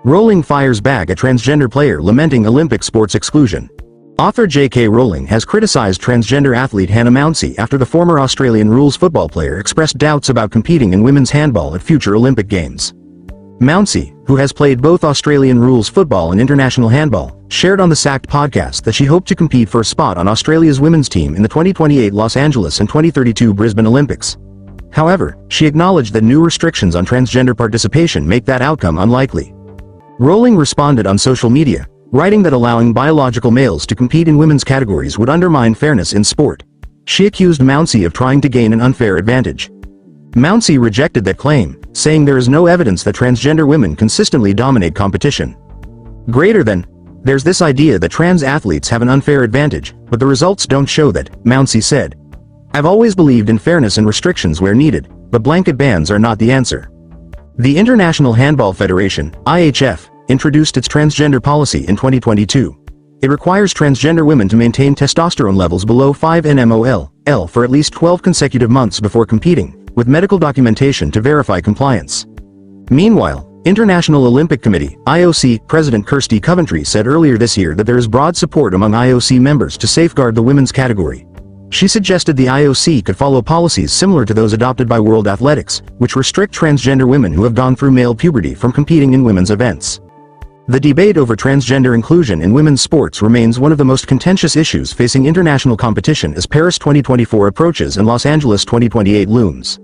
Rowling fires back at transgender player lamenting Olympic sports exclusion. Author J.K. Rowling has criticized transgender athlete Hannah Mouncey after the former Australian rules football player expressed doubts about competing in women's handball at future Olympic Games. Mouncey, who has played both Australian rules football and international handball, shared on the Sacked podcast that she hoped to compete for a spot on Australia's women's team in the 2028 Los Angeles and 2032 Brisbane Olympics. However, she acknowledged that new restrictions on transgender participation make that outcome unlikely. Rowling responded on social media, writing that allowing biological males to compete in women's categories would undermine fairness in sport. She accused Mouncey of trying to gain an unfair advantage. Mouncey rejected that claim, saying there is no evidence that transgender women consistently dominate competition. There's this idea that trans athletes have an unfair advantage, but the results don't show that, Mouncey said. I've always believed in fairness and restrictions where needed, but blanket bans are not the answer. The International Handball Federation, IHF, introduced its transgender policy in 2022. It requires transgender women to maintain testosterone levels below 5 nmol/L for at least 12 consecutive months before competing, with medical documentation to verify compliance. Meanwhile, International Olympic Committee, IOC, President Kirsty Coventry said earlier this year that there is broad support among IOC members to safeguard the women's category. She suggested the IOC could follow policies similar to those adopted by World Athletics, which restrict transgender women who have gone through male puberty from competing in women's events. The debate over transgender inclusion in women's sports remains one of the most contentious issues facing international competition as Paris 2024 approaches and Los Angeles 2028 looms.